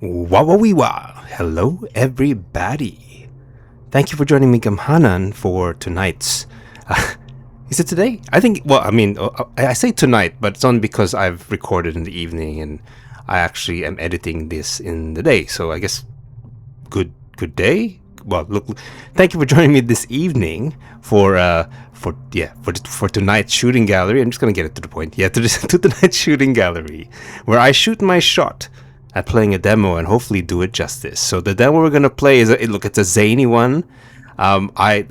Wawawiwa! Hello, everybody. Thank you for joining me, Gamhanan, for tonight's. Is it today? I think. Well, I mean, I say tonight, but it's only because I've recorded in the evening and I actually am editing this in the day. So I guess good day. Well, look, thank you for joining me this evening for tonight's shooting gallery. I'm just gonna get it to the point. Yeah, to tonight's shooting gallery, where I shoot my shot at playing a demo and hopefully do it justice. So the demo we're gonna play is it's a zany one. When I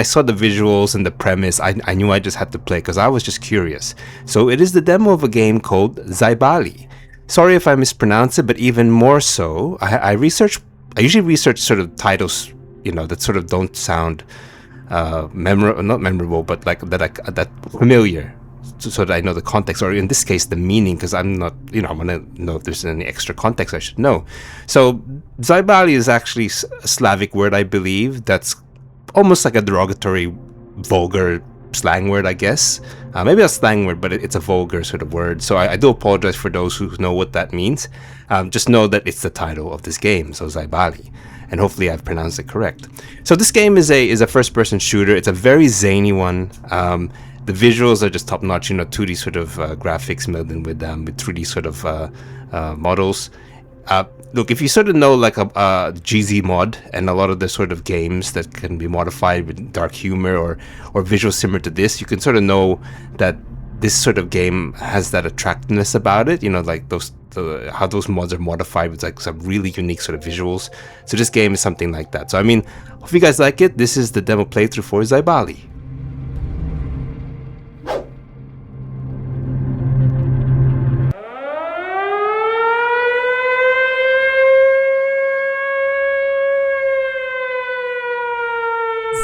saw the visuals and the premise, I knew I just had to play because I was just curious. So it is the demo of a game called Zaibaly. Sorry if I mispronounce it, but even more so, I usually research sort of titles, that sort of don't sound not memorable, but like that familiar, so that I know the context, or in this case, the meaning, because I'm not, I want to know if there's any extra context I should know. So, Zaibaly is actually a Slavic word, I believe, that's almost like a derogatory, vulgar slang word, I guess. Maybe a slang word, but it's a vulgar sort of word. So I do apologize for those who know what that means. Just know that it's the title of this game, so Zaibaly. And hopefully I've pronounced it correct. So this game is a first-person shooter. It's a very zany one. The visuals are just top-notch, 2D sort of graphics melded with 3D sort of models. Look, if you sort of know like a GZ mod and a lot of the sort of games that can be modified with dark humor or visuals similar to this, you can sort of know that this sort of game has that attractiveness about it. Like how those mods are modified with like some really unique sort of visuals. So this game is something like that. So I mean, hope you guys like it. This is the demo playthrough for Zaibaly.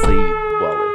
Zaibaly.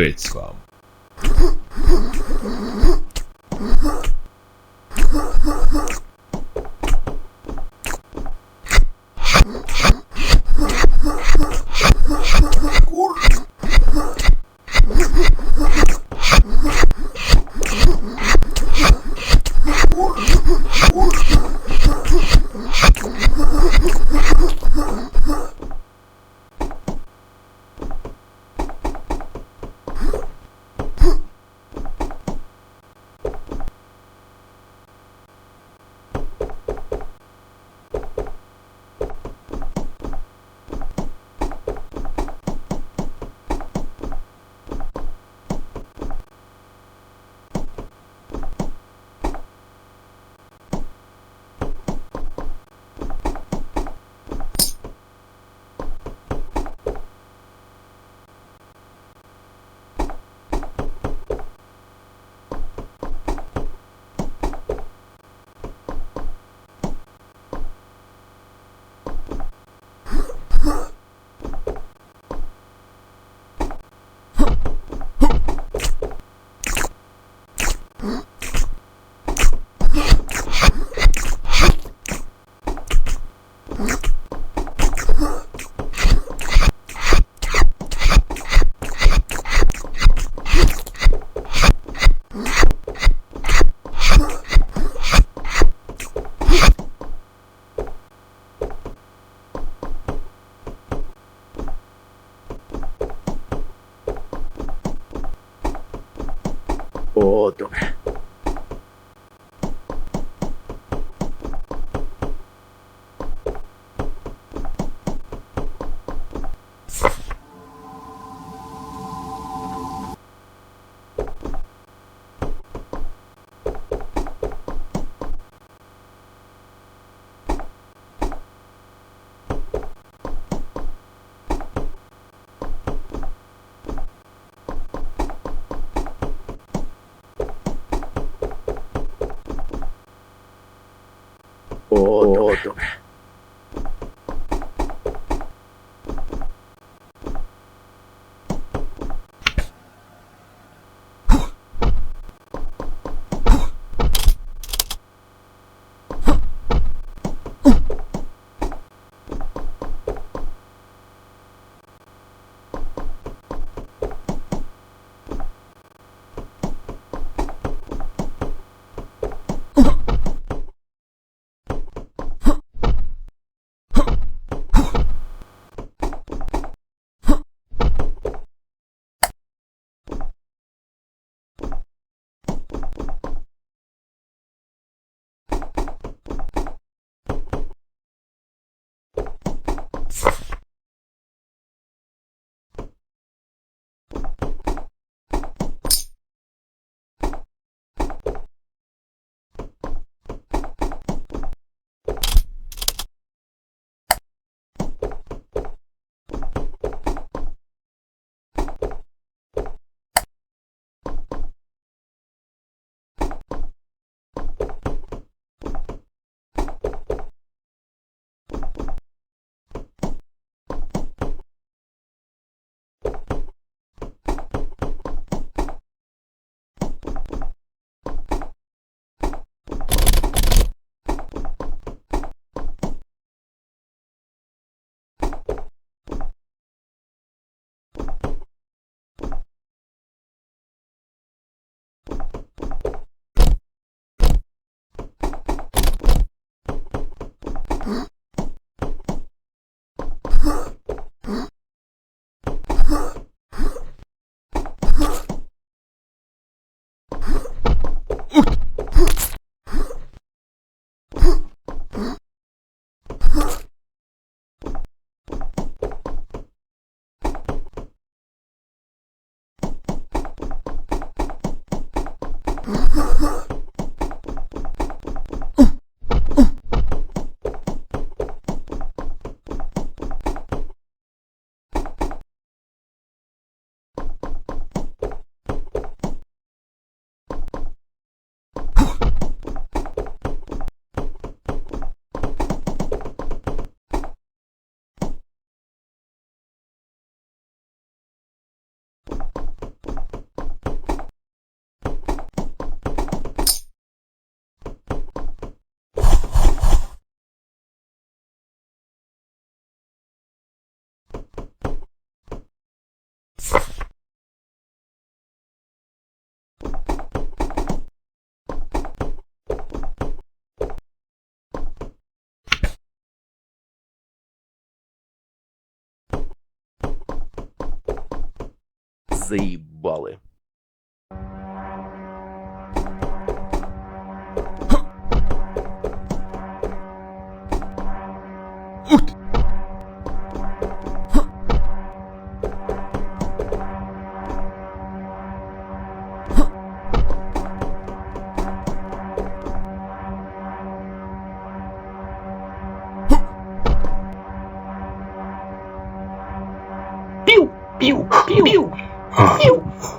Betsvam. Otome. Otome. Заебали. Pew, pew, pew, pew. Pew, pew.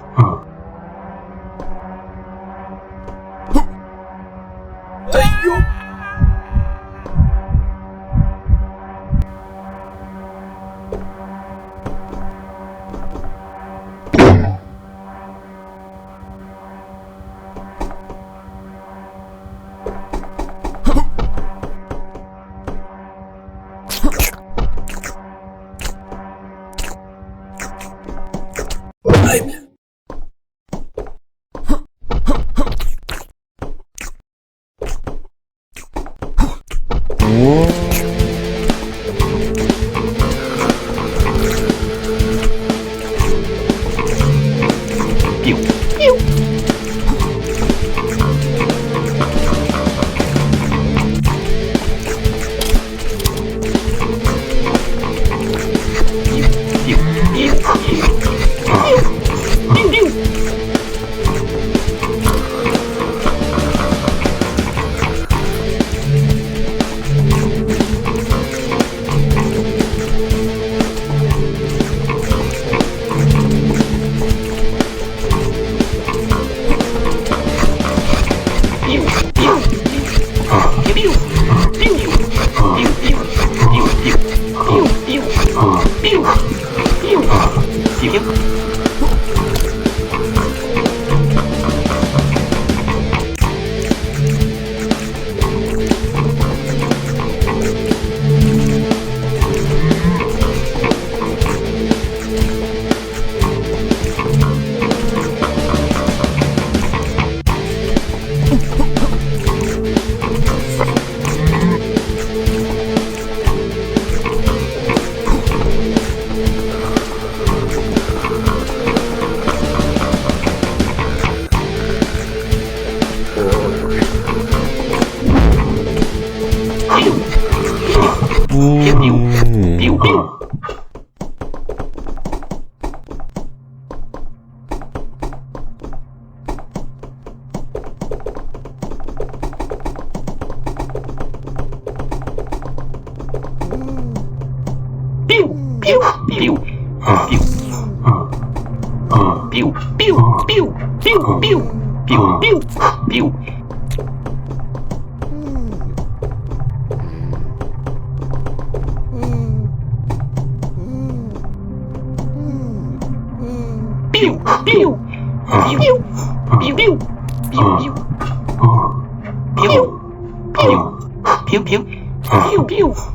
Pew, pew, pew, pew, pew, pew.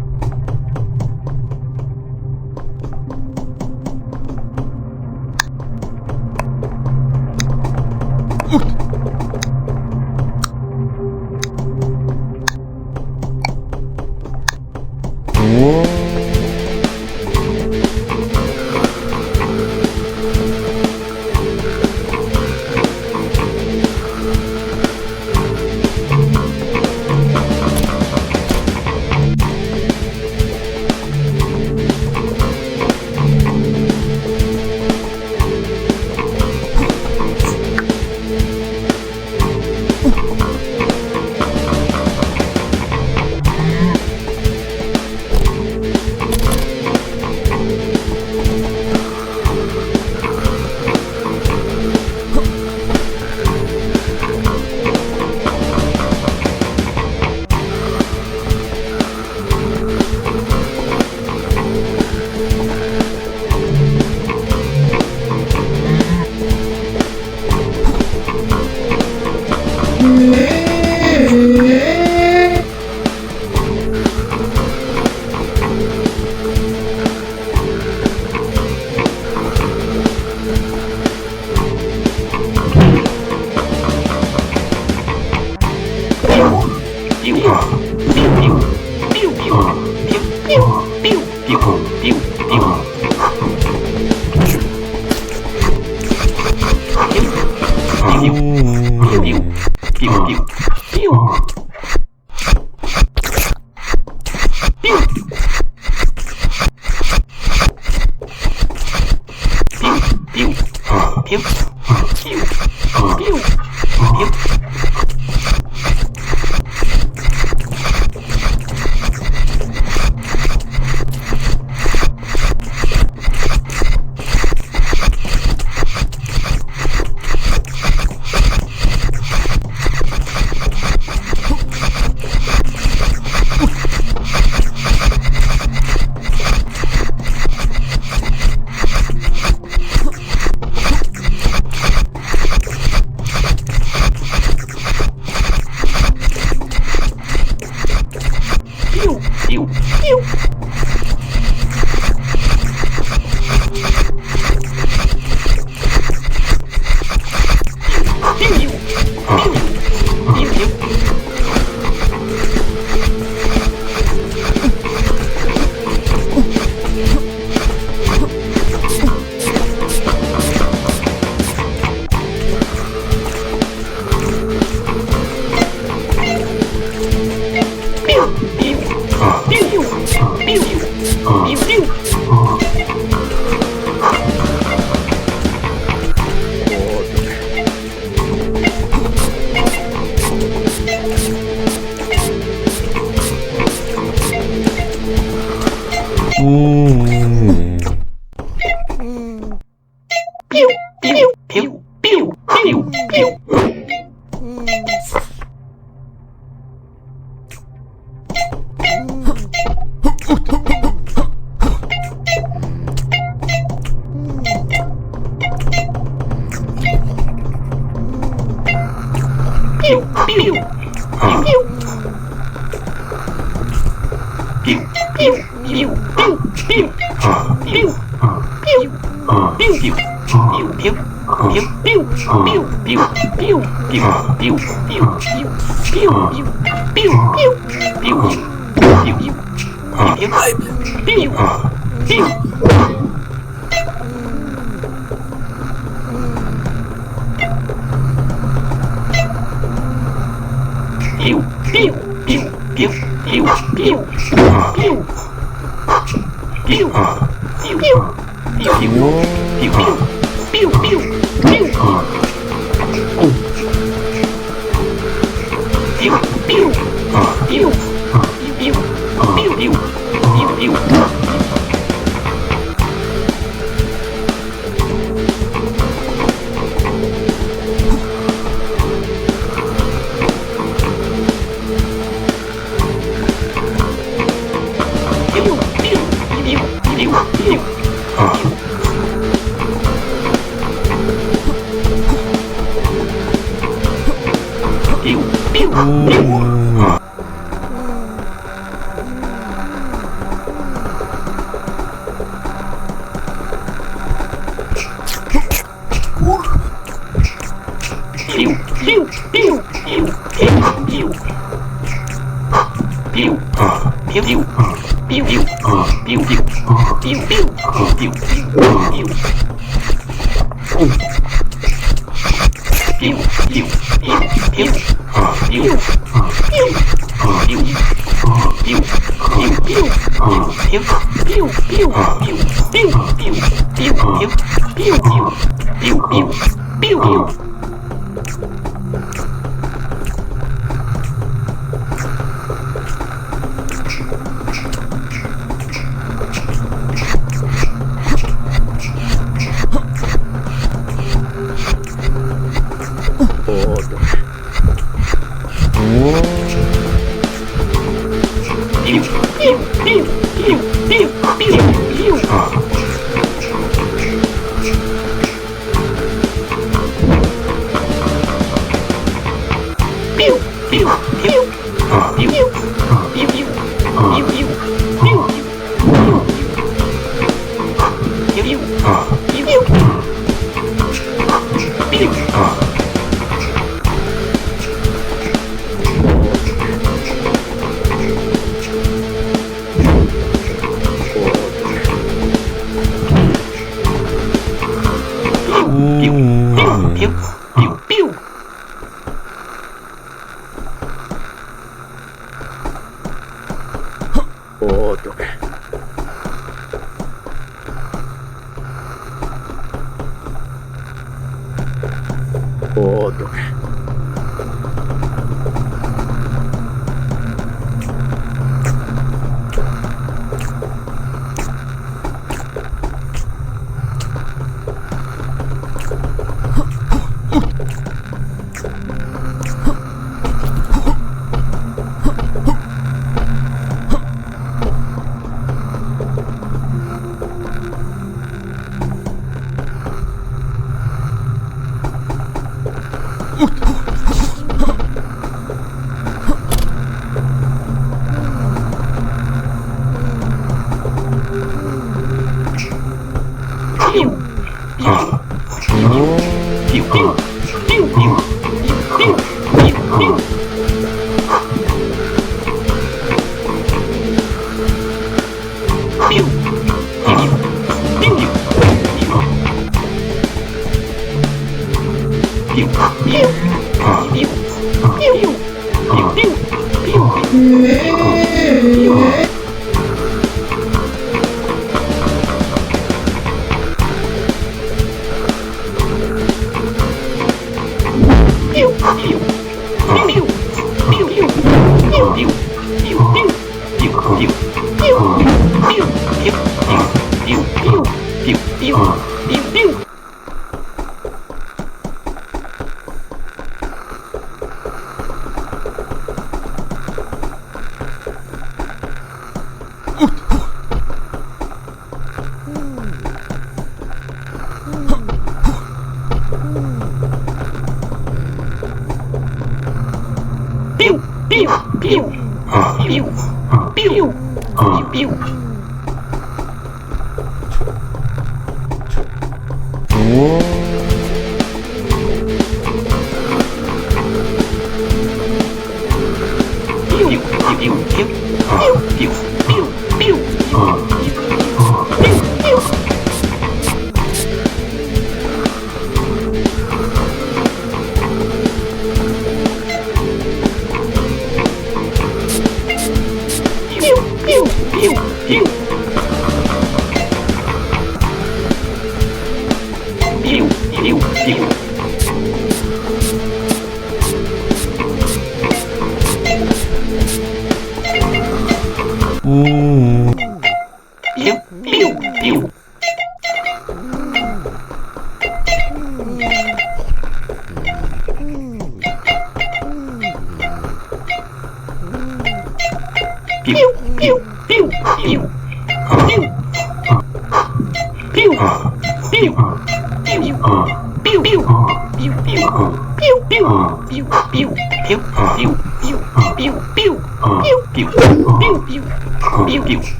pew, pew, pew, pew. Pew, pew.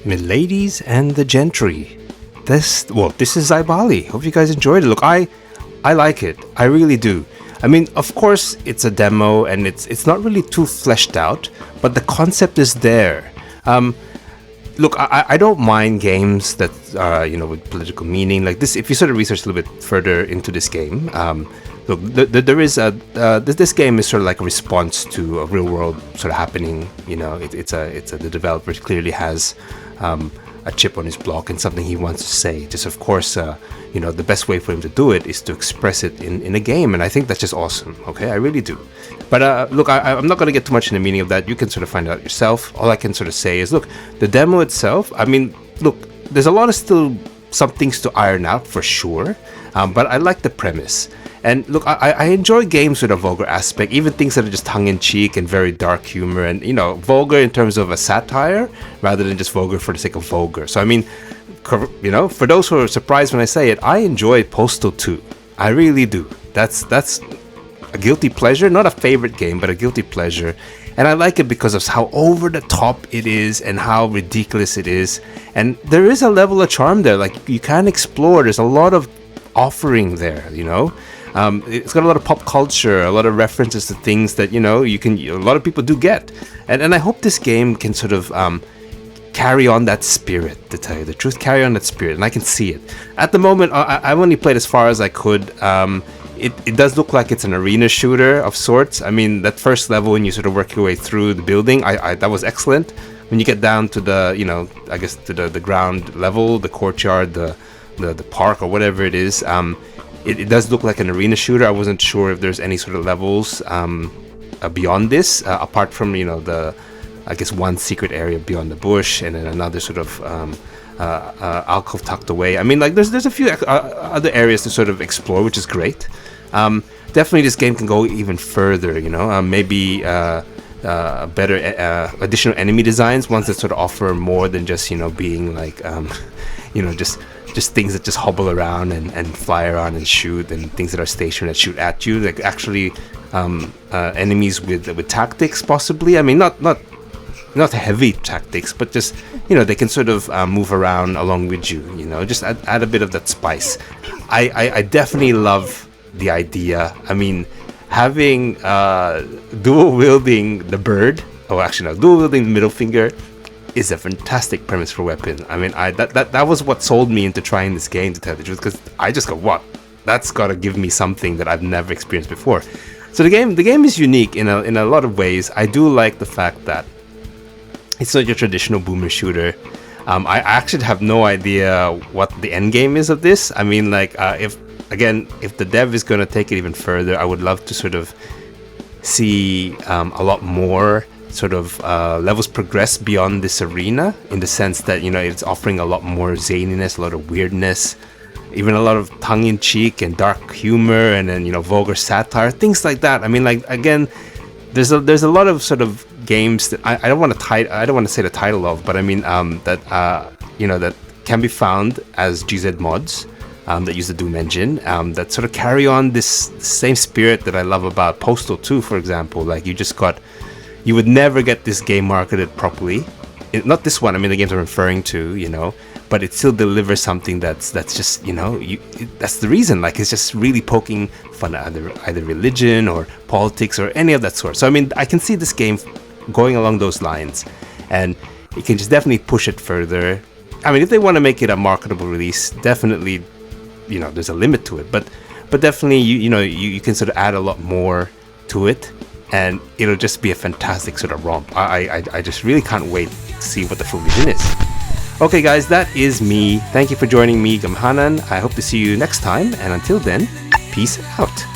Miladies and the gentry. This is Zaibaly. Hope you guys enjoyed it. Look, I like it. I really do. I mean, of course, it's a demo and it's not really too fleshed out, but the concept is there. Look, I don't mind games that with political meaning like this. If you sort of research a little bit further into this game, look, there is this game is sort of like a response to a real world sort of happening. The developer clearly has a chip on his block and something he wants to say. Just of course, the best way for him to do it is to express it in a game, and I think that's just awesome. Okay, I really do. But look, I'm not going to get too much in the meaning of that. You can sort of find out yourself. All I can sort of say is, look, the demo itself. I mean, look, there's a lot of still some things to iron out for sure, but I like the premise. And look, I enjoy games with a vulgar aspect, even things that are just tongue-in-cheek and very dark humor, and vulgar in terms of a satire rather than just vulgar for the sake of vulgar. So I mean, for those who are surprised when I say it, I enjoy Postal 2. I really do. That's a guilty pleasure, not a favorite game, but a guilty pleasure. And I like it because of how over the top it is and how ridiculous it is. And there is a level of charm there. Like, you can explore. There's a lot of offering there, It's got a lot of pop culture, a lot of references to things that, a lot of people do get. And I hope this game can sort of carry on that spirit, to tell you the truth. Carry on that spirit, and I can see it. At the moment, I've only played as far as I could. It does look like it's an arena shooter of sorts. I mean, that first level when you sort of work your way through the building, that was excellent. When you get down to the, I guess to the ground level, the courtyard, the park or whatever it is, it does look like an arena shooter. I wasn't sure if there's any sort of levels beyond this, apart from I guess one secret area beyond the bush, and then another sort of alcove tucked away. I mean, like there's a few other areas to sort of explore, which is great. Definitely, this game can go even further. Maybe better additional enemy designs, ones that sort of offer more than just being like just things that just hobble around and fly around and shoot, and things that are stationed that shoot at you. Like actually enemies with tactics, possibly. I mean, not heavy tactics, but just they can sort of move around along with you. Just add a bit of that spice. I definitely love the idea. I mean, having dual wielding the bird, dual wielding the middle finger is a fantastic premise for a weapon. I mean, that was what sold me into trying this game, to tell the truth, because I just go, what? That's got to give me something that I've never experienced before. So the game is unique in a lot of ways. I do like the fact that it's not your traditional boomer shooter. I actually have no idea what the end game is of this. I mean, like, if the dev is going to take it even further, I would love to sort of see a lot more sort of levels progress beyond this arena, in the sense that it's offering a lot more zaniness, a lot of weirdness, even a lot of tongue-in-cheek and dark humor, and then vulgar satire, things like that. I mean, like, again, there's a lot of sort of games that I don't want to say the title of, but I mean that can be found as GZ mods that use the Doom engine, that sort of carry on this same spirit that I love about Postal 2, for example. Like, you would never get this game marketed properly. Not this one, I mean the games I'm referring to, but it still delivers something that's just, that's the reason. Like, it's just really poking fun at either religion or politics or any of that sort. So I mean, I can see this game going along those lines, and it can just definitely push it further. I mean, if they want to make it a marketable release, definitely, there's a limit to it, but definitely you can sort of add a lot more to it, and it'll just be a fantastic sort of romp. I just really can't wait to see what the full vision is. Okay guys, that is me. Thank you for joining me, Gamhanan. I hope to see you next time, and until then, peace out.